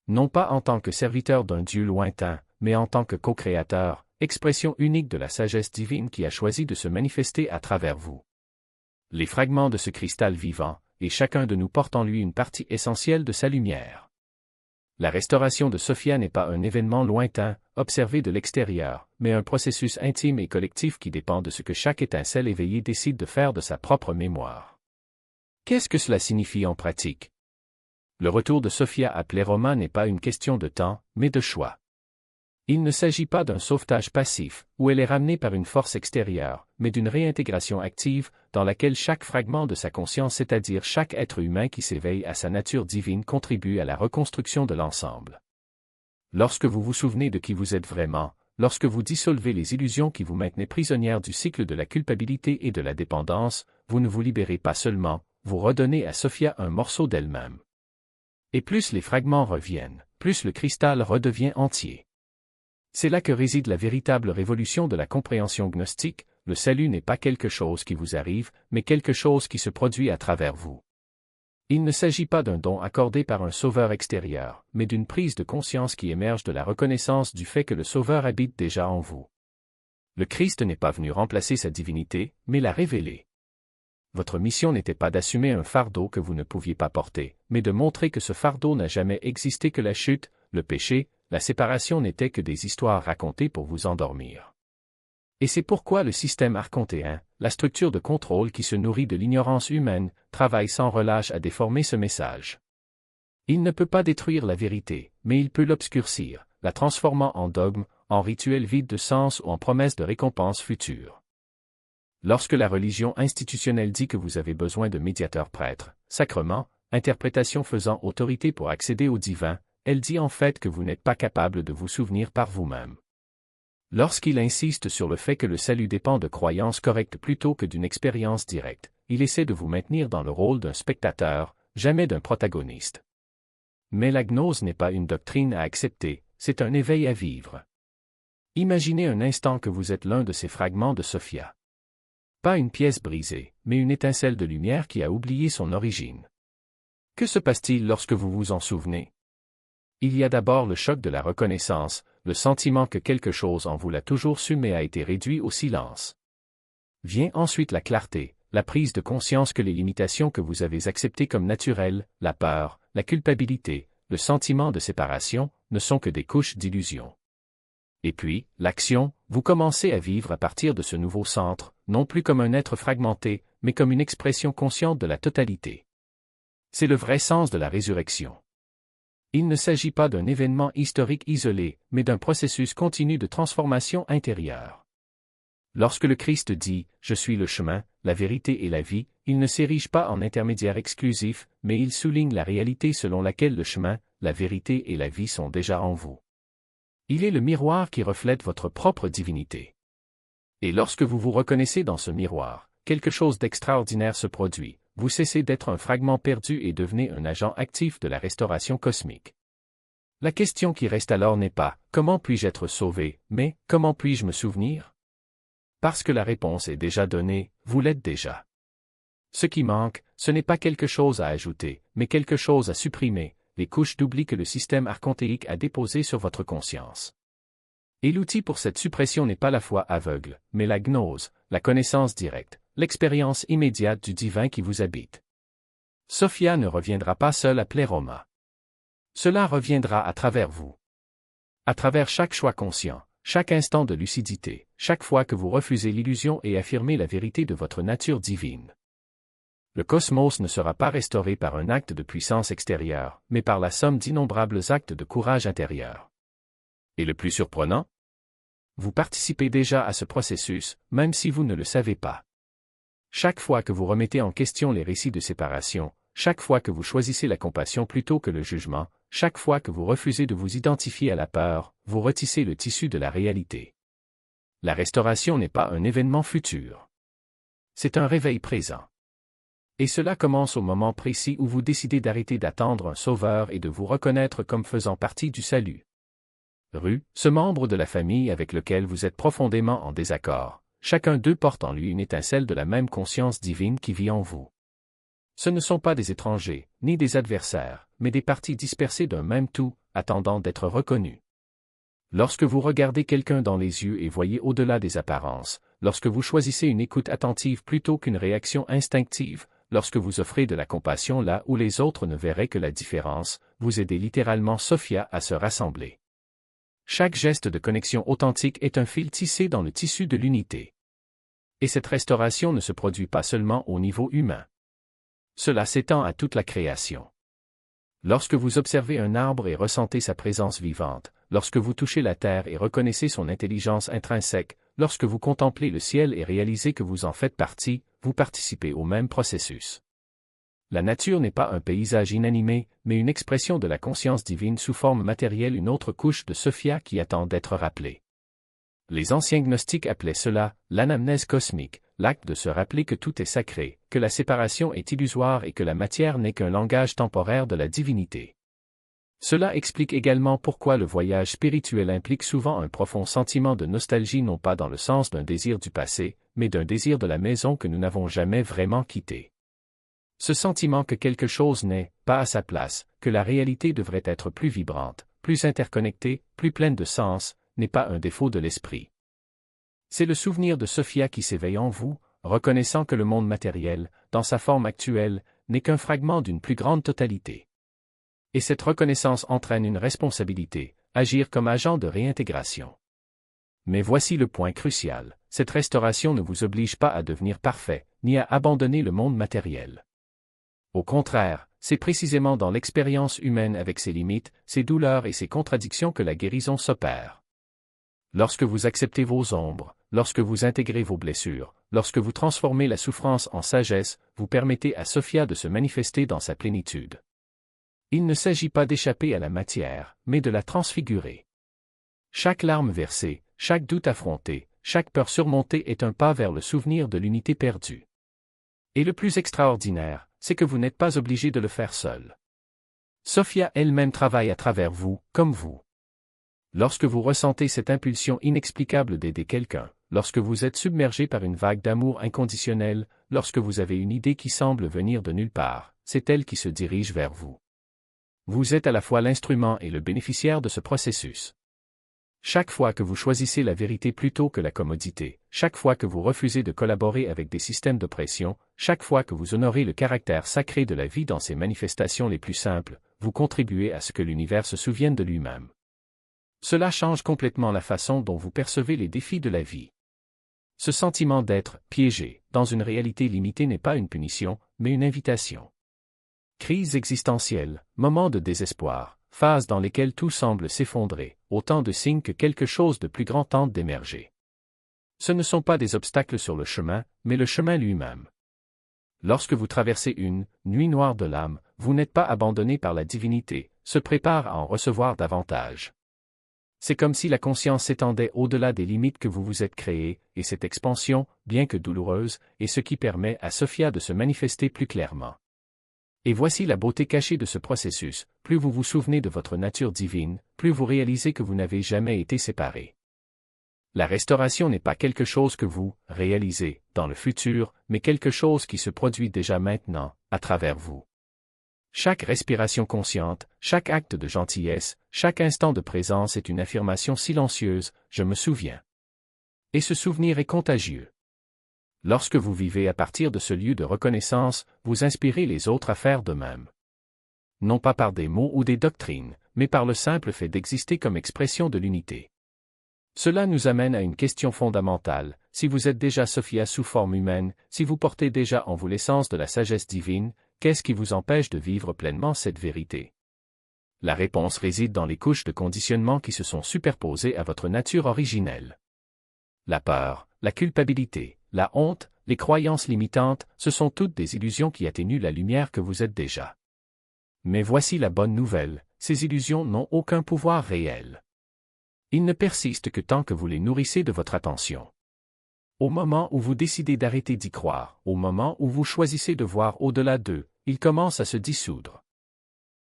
Non pas en tant que serviteur d'un Dieu lointain, mais en tant que co-créateur, expression unique de la sagesse divine qui a choisi de se manifester à travers vous. Les fragments de ce cristal vivant, et chacun de nous porte en lui une partie essentielle de sa lumière. La restauration de Sophia n'est pas un événement lointain, observé de l'extérieur, mais un processus intime et collectif qui dépend de ce que chaque étincelle éveillée décide de faire de sa propre mémoire. Qu'est-ce que cela signifie en pratique? Le retour de Sophia à Pléroma n'est pas une question de temps, mais de choix. Il ne s'agit pas d'un sauvetage passif, où elle est ramenée par une force extérieure, mais d'une réintégration active, dans laquelle chaque fragment de sa conscience, c'est-à-dire chaque être humain qui s'éveille à sa nature divine, contribue à la reconstruction de l'ensemble. Lorsque vous vous souvenez de qui vous êtes vraiment, lorsque vous dissolvez les illusions qui vous maintenaient prisonnière du cycle de la culpabilité et de la dépendance, vous ne vous libérez pas seulement, vous redonnez à Sophia un morceau d'elle-même. Et plus les fragments reviennent, plus le cristal redevient entier. C'est là que réside la véritable révolution de la compréhension gnostique, le salut n'est pas quelque chose qui vous arrive, mais quelque chose qui se produit à travers vous. Il ne s'agit pas d'un don accordé par un sauveur extérieur, mais d'une prise de conscience qui émerge de la reconnaissance du fait que le sauveur habite déjà en vous. Le Christ n'est pas venu remplacer sa divinité, mais la révéler. Votre mission n'était pas d'assumer un fardeau que vous ne pouviez pas porter, mais de montrer que ce fardeau n'a jamais existé, que la chute, le péché, la séparation n'étaient que des histoires racontées pour vous endormir. Et c'est pourquoi le système archontéen, la structure de contrôle qui se nourrit de l'ignorance humaine, travaille sans relâche à déformer ce message. Il ne peut pas détruire la vérité, mais il peut l'obscurcir, la transformant en dogme, en rituel vide de sens ou en promesse de récompense future. Lorsque la religion institutionnelle dit que vous avez besoin de médiateurs prêtres, sacrements, interprétations faisant autorité pour accéder au divin, elle dit en fait que vous n'êtes pas capable de vous souvenir par vous-même. Lorsqu'il insiste sur le fait que le salut dépend de croyances correctes plutôt que d'une expérience directe, il essaie de vous maintenir dans le rôle d'un spectateur, jamais d'un protagoniste. Mais la gnose n'est pas une doctrine à accepter, c'est un éveil à vivre. Imaginez un instant que vous êtes l'un de ces fragments de Sophia. Pas une pièce brisée, mais une étincelle de lumière qui a oublié son origine. Que se passe-t-il lorsque vous vous en souvenez? Il y a d'abord le choc de la reconnaissance, le sentiment que quelque chose en vous l'a toujours su mais a été réduit au silence. Vient ensuite la clarté, la prise de conscience que les limitations que vous avez acceptées comme naturelles, la peur, la culpabilité, le sentiment de séparation, ne sont que des couches d'illusion. Et puis, l'action, vous commencez à vivre à partir de ce nouveau centre, non plus comme un être fragmenté, mais comme une expression consciente de la totalité. C'est le vrai sens de la résurrection. Il ne s'agit pas d'un événement historique isolé, mais d'un processus continu de transformation intérieure. Lorsque le Christ dit « Je suis le chemin, la vérité et la vie », il ne s'érige pas en intermédiaire exclusif, mais il souligne la réalité selon laquelle le chemin, la vérité et la vie sont déjà en vous. Il est le miroir qui reflète votre propre divinité. Et lorsque vous vous reconnaissez dans ce miroir, quelque chose d'extraordinaire se produit. Vous cessez d'être un fragment perdu et devenez un agent actif de la restauration cosmique. La question qui reste alors n'est pas « Comment puis-je être sauvé ?», mais « Comment puis-je me souvenir ?» Parce que la réponse est déjà donnée, vous l'êtes déjà. Ce qui manque, ce n'est pas quelque chose à ajouter, mais quelque chose à supprimer, les couches d'oubli que le système archontéique a déposées sur votre conscience. Et l'outil pour cette suppression n'est pas la foi aveugle, mais la gnose, la connaissance directe, l'expérience immédiate du divin qui vous habite. Sophia ne reviendra pas seule à Pleroma. Cela reviendra à travers vous. À travers chaque choix conscient, chaque instant de lucidité, chaque fois que vous refusez l'illusion et affirmez la vérité de votre nature divine. Le cosmos ne sera pas restauré par un acte de puissance extérieure, mais par la somme d'innombrables actes de courage intérieur. Et le plus surprenant? Vous participez déjà à ce processus, même si vous ne le savez pas. Chaque fois que vous remettez en question les récits de séparation, chaque fois que vous choisissez la compassion plutôt que le jugement, chaque fois que vous refusez de vous identifier à la peur, vous retissez le tissu de la réalité. La restauration n'est pas un événement futur. C'est un réveil présent. Et cela commence au moment précis où vous décidez d'arrêter d'attendre un sauveur et de vous reconnaître comme faisant partie du salut. Ce membre de la famille avec lequel vous êtes profondément en désaccord, chacun d'eux porte en lui une étincelle de la même conscience divine qui vit en vous. Ce ne sont pas des étrangers, ni des adversaires, mais des parties dispersées d'un même tout, attendant d'être reconnus. Lorsque vous regardez quelqu'un dans les yeux et voyez au-delà des apparences, lorsque vous choisissez une écoute attentive plutôt qu'une réaction instinctive, lorsque vous offrez de la compassion là où les autres ne verraient que la différence, vous aidez littéralement Sophia à se rassembler. Chaque geste de connexion authentique est un fil tissé dans le tissu de l'unité. Et cette restauration ne se produit pas seulement au niveau humain. Cela s'étend à toute la création. Lorsque vous observez un arbre et ressentez sa présence vivante, lorsque vous touchez la terre et reconnaissez son intelligence intrinsèque, lorsque vous contemplez le ciel et réalisez que vous en faites partie, vous participez au même processus. La nature n'est pas un paysage inanimé, mais une expression de la conscience divine sous forme matérielle, une autre couche de Sophia qui attend d'être rappelée. Les anciens gnostiques appelaient cela l'anamnèse cosmique, l'acte de se rappeler que tout est sacré, que la séparation est illusoire et que la matière n'est qu'un langage temporaire de la divinité. Cela explique également pourquoi le voyage spirituel implique souvent un profond sentiment de nostalgie, non pas dans le sens d'un désir du passé, mais d'un désir de la maison que nous n'avons jamais vraiment quittée. Ce sentiment que quelque chose n'est pas à sa place, que la réalité devrait être plus vibrante, plus interconnectée, plus pleine de sens, n'est pas un défaut de l'esprit. C'est le souvenir de Sophia qui s'éveille en vous, reconnaissant que le monde matériel, dans sa forme actuelle, n'est qu'un fragment d'une plus grande totalité. Et cette reconnaissance entraîne une responsabilité, agir comme agent de réintégration. Mais voici le point crucial, cette restauration ne vous oblige pas à devenir parfait, ni à abandonner le monde matériel. Au contraire, c'est précisément dans l'expérience humaine avec ses limites, ses douleurs et ses contradictions que la guérison s'opère. Lorsque vous acceptez vos ombres, lorsque vous intégrez vos blessures, lorsque vous transformez la souffrance en sagesse, vous permettez à Sophia de se manifester dans sa plénitude. Il ne s'agit pas d'échapper à la matière, mais de la transfigurer. Chaque larme versée, chaque doute affronté, chaque peur surmontée est un pas vers le souvenir de l'unité perdue. Et le plus extraordinaire, c'est que vous n'êtes pas obligé de le faire seul. Sophia elle-même travaille à travers vous, comme vous. Lorsque vous ressentez cette impulsion inexplicable d'aider quelqu'un, lorsque vous êtes submergé par une vague d'amour inconditionnel, lorsque vous avez une idée qui semble venir de nulle part, c'est elle qui se dirige vers vous. Vous êtes à la fois l'instrument et le bénéficiaire de ce processus. Chaque fois que vous choisissez la vérité plutôt que la commodité, chaque fois que vous refusez de collaborer avec des systèmes d'oppression, chaque fois que vous honorez le caractère sacré de la vie dans ses manifestations les plus simples, vous contribuez à ce que l'univers se souvienne de lui-même. Cela change complètement la façon dont vous percevez les défis de la vie. Ce sentiment d'être piégé dans une réalité limitée n'est pas une punition, mais une invitation. Crise existentielle, moment de désespoir, phases dans lesquelles tout semble s'effondrer, autant de signes que quelque chose de plus grand tente d'émerger. Ce ne sont pas des obstacles sur le chemin, mais le chemin lui-même. Lorsque vous traversez une nuit noire de l'âme, vous n'êtes pas abandonné par la divinité, se prépare à en recevoir davantage. C'est comme si la conscience s'étendait au-delà des limites que vous vous êtes créées, et cette expansion, bien que douloureuse, est ce qui permet à Sophia de se manifester plus clairement. Et voici la beauté cachée de ce processus, plus vous vous souvenez de votre nature divine, plus vous réalisez que vous n'avez jamais été séparés. La restauration n'est pas quelque chose que vous réalisez dans le futur, mais quelque chose qui se produit déjà maintenant, à travers vous. Chaque respiration consciente, chaque acte de gentillesse, chaque instant de présence est une affirmation silencieuse, je me souviens. Et ce souvenir est contagieux. Lorsque vous vivez à partir de ce lieu de reconnaissance, vous inspirez les autres à faire de même. Non pas par des mots ou des doctrines, mais par le simple fait d'exister comme expression de l'unité. Cela nous amène à une question fondamentale, si vous êtes déjà Sophia sous forme humaine, si vous portez déjà en vous l'essence de la sagesse divine, qu'est-ce qui vous empêche de vivre pleinement cette vérité? La réponse réside dans les couches de conditionnement qui se sont superposées à votre nature originelle. La peur, la culpabilité, la honte, les croyances limitantes, ce sont toutes des illusions qui atténuent la lumière que vous êtes déjà. Mais voici la bonne nouvelle, ces illusions n'ont aucun pouvoir réel. Ils ne persistent que tant que vous les nourrissez de votre attention. Au moment où vous décidez d'arrêter d'y croire, au moment où vous choisissez de voir au-delà d'eux, ils commencent à se dissoudre.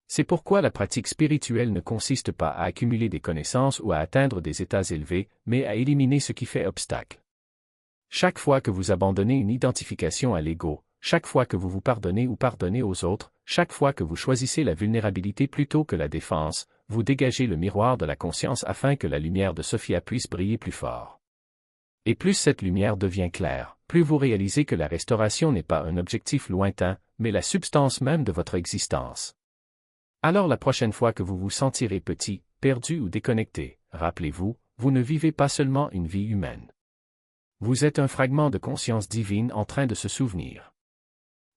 C'est pourquoi la pratique spirituelle ne consiste pas à accumuler des connaissances ou à atteindre des états élevés, mais à éliminer ce qui fait obstacle. Chaque fois que vous abandonnez une identification à l'ego, chaque fois que vous vous pardonnez ou pardonnez aux autres, chaque fois que vous choisissez la vulnérabilité plutôt que la défense, vous dégagez le miroir de la conscience afin que la lumière de Sophia puisse briller plus fort. Et plus cette lumière devient claire, plus vous réalisez que la restauration n'est pas un objectif lointain, mais la substance même de votre existence. Alors la prochaine fois que vous vous sentirez petit, perdu ou déconnecté, rappelez-vous, vous ne vivez pas seulement une vie humaine. Vous êtes un fragment de conscience divine en train de se souvenir.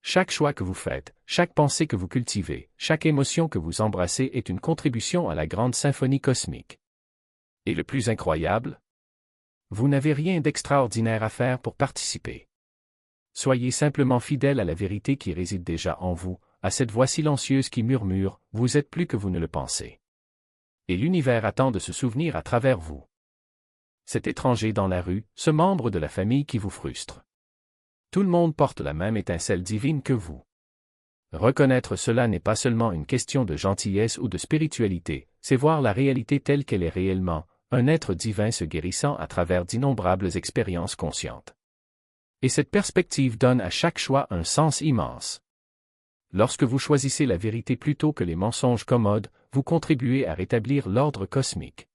Chaque choix que vous faites, chaque pensée que vous cultivez, chaque émotion que vous embrassez est une contribution à la grande symphonie cosmique. Et le plus incroyable? Vous n'avez rien d'extraordinaire à faire pour participer. Soyez simplement fidèle à la vérité qui réside déjà en vous, à cette voix silencieuse qui murmure, vous êtes plus que vous ne le pensez. Et l'univers attend de se souvenir à travers vous. Cet étranger dans la rue, ce membre de la famille qui vous frustre. Tout le monde porte la même étincelle divine que vous. Reconnaître cela n'est pas seulement une question de gentillesse ou de spiritualité, c'est voir la réalité telle qu'elle est réellement, un être divin se guérissant à travers d'innombrables expériences conscientes. Et cette perspective donne à chaque choix un sens immense. Lorsque vous choisissez la vérité plutôt que les mensonges commodes, vous contribuez à rétablir l'ordre cosmique.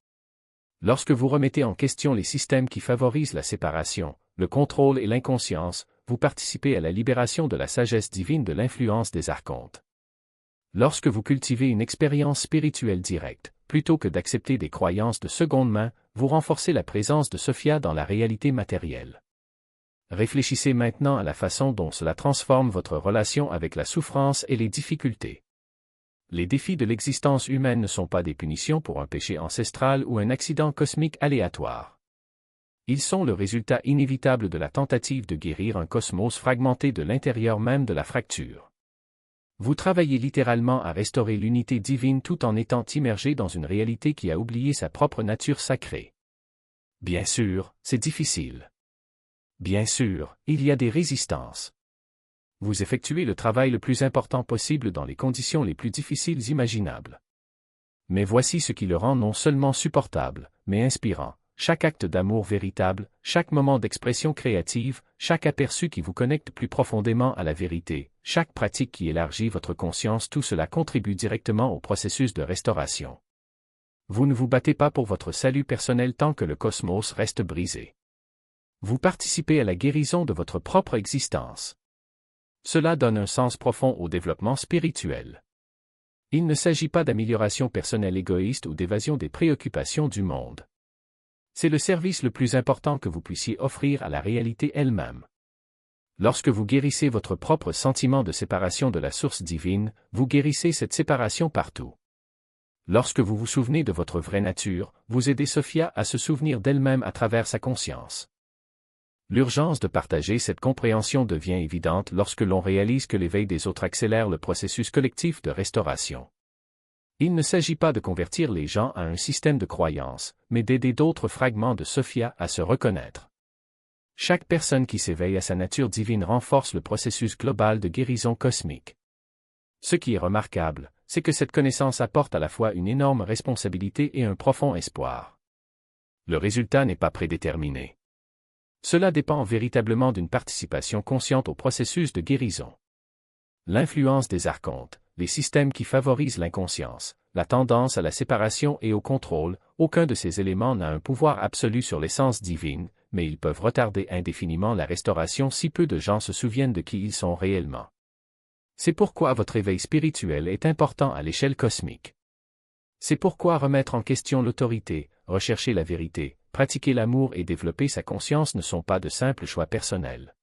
Lorsque vous remettez en question les systèmes qui favorisent la séparation, le contrôle et l'inconscience, vous participez à la libération de la sagesse divine de l'influence des archontes. Lorsque vous cultivez une expérience spirituelle directe, plutôt que d'accepter des croyances de seconde main, vous renforcez la présence de Sophia dans la réalité matérielle. Réfléchissez maintenant à la façon dont cela transforme votre relation avec la souffrance et les difficultés. Les défis de l'existence humaine ne sont pas des punitions pour un péché ancestral ou un accident cosmique aléatoire. Ils sont le résultat inévitable de la tentative de guérir un cosmos fragmenté de l'intérieur même de la fracture. Vous travaillez littéralement à restaurer l'unité divine tout en étant immergé dans une réalité qui a oublié sa propre nature sacrée. Bien sûr, c'est difficile. Bien sûr, il y a des résistances. Vous effectuez le travail le plus important possible dans les conditions les plus difficiles imaginables. Mais voici ce qui le rend non seulement supportable, mais inspirant. Chaque acte d'amour véritable, chaque moment d'expression créative, chaque aperçu qui vous connecte plus profondément à la vérité, chaque pratique qui élargit votre conscience, tout cela contribue directement au processus de restauration. Vous ne vous battez pas pour votre salut personnel tant que le cosmos reste brisé. Vous participez à la guérison de votre propre existence. Cela donne un sens profond au développement spirituel. Il ne s'agit pas d'amélioration personnelle égoïste ou d'évasion des préoccupations du monde. C'est le service le plus important que vous puissiez offrir à la réalité elle-même. Lorsque vous guérissez votre propre sentiment de séparation de la source divine, vous guérissez cette séparation partout. Lorsque vous vous souvenez de votre vraie nature, vous aidez Sophia à se souvenir d'elle-même à travers sa conscience. L'urgence de partager cette compréhension devient évidente lorsque l'on réalise que l'éveil des autres accélère le processus collectif de restauration. Il ne s'agit pas de convertir les gens à un système de croyances, mais d'aider d'autres fragments de Sophia à se reconnaître. Chaque personne qui s'éveille à sa nature divine renforce le processus global de guérison cosmique. Ce qui est remarquable, c'est que cette connaissance apporte à la fois une énorme responsabilité et un profond espoir. Le résultat n'est pas prédéterminé. Cela dépend véritablement d'une participation consciente au processus de guérison. L'influence des archontes, les systèmes qui favorisent l'inconscience, la tendance à la séparation et au contrôle, aucun de ces éléments n'a un pouvoir absolu sur l'essence divine, mais ils peuvent retarder indéfiniment la restauration si peu de gens se souviennent de qui ils sont réellement. C'est pourquoi votre éveil spirituel est important à l'échelle cosmique. C'est pourquoi remettre en question l'autorité, rechercher la vérité, pratiquer l'amour et développer sa conscience ne sont pas de simples choix personnels.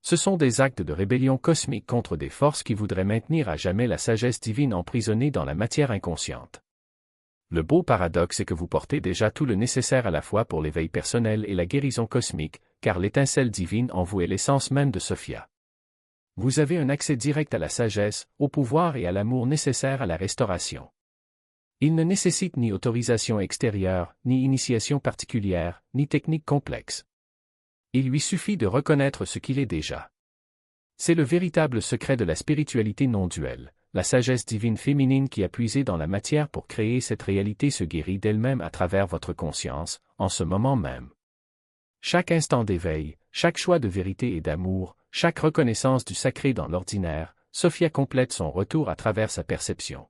Ce sont des actes de rébellion cosmique contre des forces qui voudraient maintenir à jamais la sagesse divine emprisonnée dans la matière inconsciente. Le beau paradoxe est que vous portez déjà tout le nécessaire à la fois pour l'éveil personnel et la guérison cosmique, car l'étincelle divine en vous est l'essence même de Sophia. Vous avez un accès direct à la sagesse, au pouvoir et à l'amour nécessaires à la restauration. Il ne nécessite ni autorisation extérieure, ni initiation particulière, ni technique complexe. Il lui suffit de reconnaître ce qu'il est déjà. C'est le véritable secret de la spiritualité non duelle. La sagesse divine féminine qui a puisé dans la matière pour créer cette réalité se guérit d'elle-même à travers votre conscience, en ce moment même. Chaque instant d'éveil, chaque choix de vérité et d'amour, chaque reconnaissance du sacré dans l'ordinaire, Sophia complète son retour à travers sa perception.